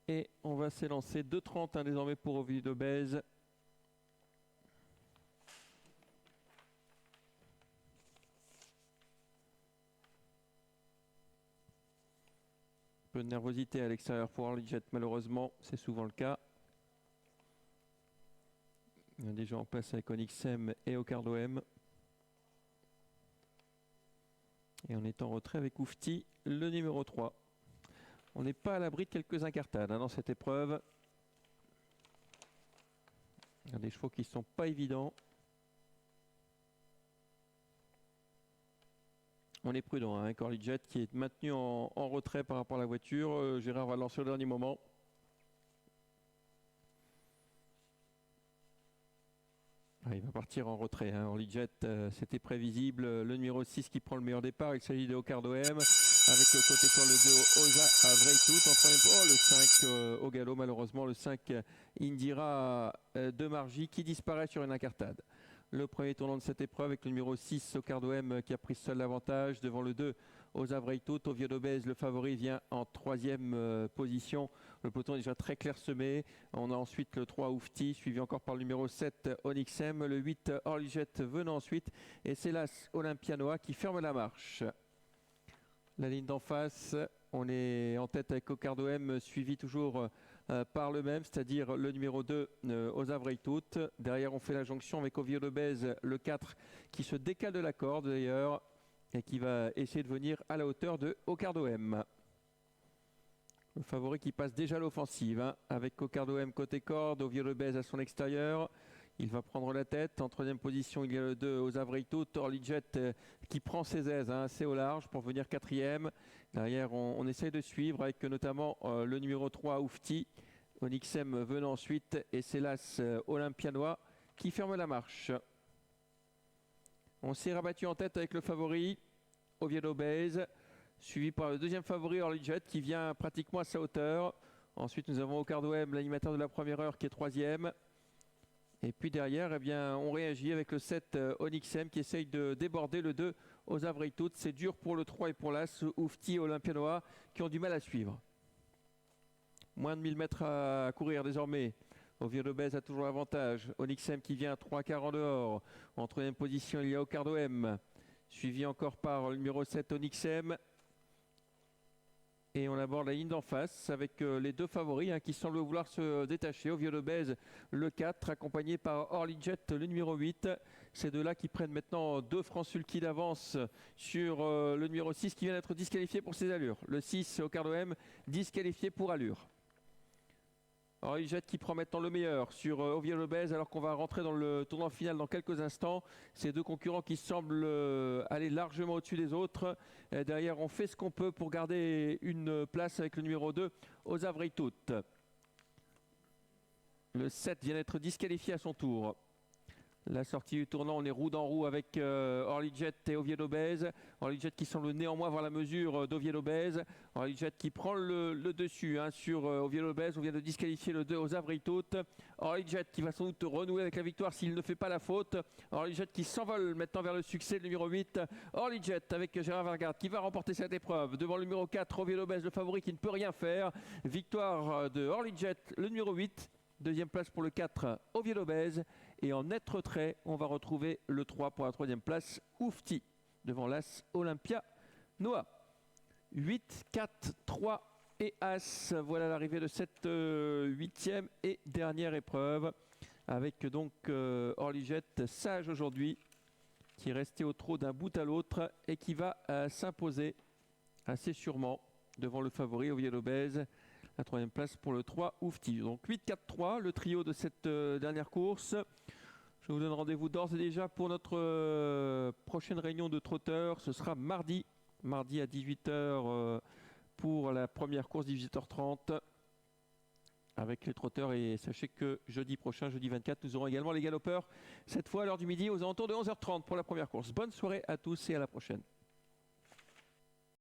Et on va s'élancer 2,30 désormais pour Oviedo Bèze. Un peu de nervosité à l'extérieur pour Early Jet, malheureusement, c'est souvent le cas. On est déjà en place avec Onyxem et Ocardo M. Et on est en retrait avec Oufti, le numéro 3. On n'est pas à l'abri de quelques incartades dans cette épreuve. Il y a des chevaux qui ne sont pas évidents. On est prudent, hein, Early Jet qui est maintenu en retrait par rapport à la voiture. Gérard va lancer au dernier moment. Il va partir en retrait. Early Jet, c'était prévisible. Le numéro 6 qui prend le meilleur départ. Il s'agit de Ocardo M. Avec le côté corps le 2 Oza à Vreytout. En troisième, le 5 au galop, malheureusement. Le 5 Indira de Margie qui disparaît sur une incartade. Le premier tournant de cette épreuve avec le numéro 6 Ocardo M qui a pris seul l'avantage devant le 2 Oza Vreytout. Oviedo Bèze, le favori, vient en troisième position. Le peloton est déjà très clairsemé. On a ensuite le 3 Oufti, suivi encore par le numéro 7 Onyxem, le 8 Early Jet venant ensuite. Et c'est l'As Olympianoa qui ferme la marche. La ligne d'en face, on est en tête avec Ocardo M, suivi toujours par le même, c'est-à-dire le numéro 2 Oza Vreytout. Derrière, on fait la jonction avec Oviedo Bèze, le 4 qui se décale de la corde d'ailleurs et qui va essayer de venir à la hauteur de Ocardo M. Le favori qui passe déjà l'offensive avec Ocardo M côté corde, Oviedo Bèze à son extérieur. Il va prendre la tête. En troisième position, il y a le 2 Oza Vreytout. Early Jet qui prend ses aises assez au large pour venir quatrième. Derrière, on essaye de suivre avec notamment le numéro 3 Oufti. Onyxem venant ensuite et c'est l'As Olympianoa qui ferme la marche. On s'est rabattu en tête avec le favori Oviedo Bèze, suivi par le deuxième favori Early Jet qui vient pratiquement à sa hauteur. Ensuite, nous avons Ocardo M, l'animateur de la première heure qui est troisième. Et puis derrière, eh bien, on réagit avec le 7 Onyxem qui essaye de déborder le 2 Oza Vreytout. C'est dur pour le 3 et pour l'As Oufti Olympianoa qui ont du mal à suivre. Moins de 1000 mètres à courir désormais. Oviedo Bèze a toujours l'avantage. Onyxem qui vient à 3,40 en dehors. En troisième position, il y a Ocardo M. Suivi encore par le numéro 7 Onyxem. Et on aborde la ligne d'en face avec les deux favoris qui semblent vouloir se détacher. Oviedo Bèze, le 4, accompagné par Early Jet, le numéro 8. Ces deux-là qui prennent maintenant 2 francs sulky d'avance sur le numéro 6 qui vient d'être disqualifié pour ses allures. Le 6, Ocardo M, disqualifié pour allure. Early Jet qui prend maintenant le meilleur sur Oviedo Bèze alors qu'on va rentrer dans le tournoi final dans quelques instants. Ces deux concurrents qui semblent aller largement au-dessus des autres. Et derrière, on fait ce qu'on peut pour garder une place avec le numéro 2, Oza Vreytout. Le 7 vient d'être disqualifié à son tour. La sortie du tournant, on est roue dans roue avec Early Jet et Oviedo Bèze. Early Jet qui semble néanmoins avoir la mesure d'Oviedo Bèze. Early Jet qui prend le dessus sur Oviedo Bèze. On vient de disqualifier le 2 Oza Vreytout. Early Jet qui va sans doute renouer avec la victoire s'il ne fait pas la faute. Early Jet qui s'envole maintenant vers le succès, le numéro 8. Early Jet avec Gérard Vergard qui va remporter cette épreuve devant le numéro 4 Oviedo Bèze, le favori qui ne peut rien faire. Victoire de Early Jet, le numéro 8. Deuxième place pour le 4 Oviedo Bèze. Et en net retrait, on va retrouver le 3 pour la troisième place, Oufti, devant l'As Olympianoa. 8, 4, 3 et As. Voilà l'arrivée de cette huitième et dernière épreuve. Avec donc Early Jet, sage aujourd'hui, qui est resté au trot d'un bout à l'autre et qui va s'imposer assez sûrement devant le favori Oviedo Bèze. La troisième place pour le 3 Oufti. Donc 8-4-3, le trio de cette dernière course. Je vous donne rendez-vous d'ores et déjà pour notre prochaine réunion de trotteurs. Ce sera mardi à 18h pour la première course, 18h30 avec les trotteurs. Et sachez que jeudi prochain, jeudi 24, nous aurons également les galopeurs. Cette fois à l'heure du midi aux alentours de 11h30 pour la première course. Bonne soirée à tous et à la prochaine.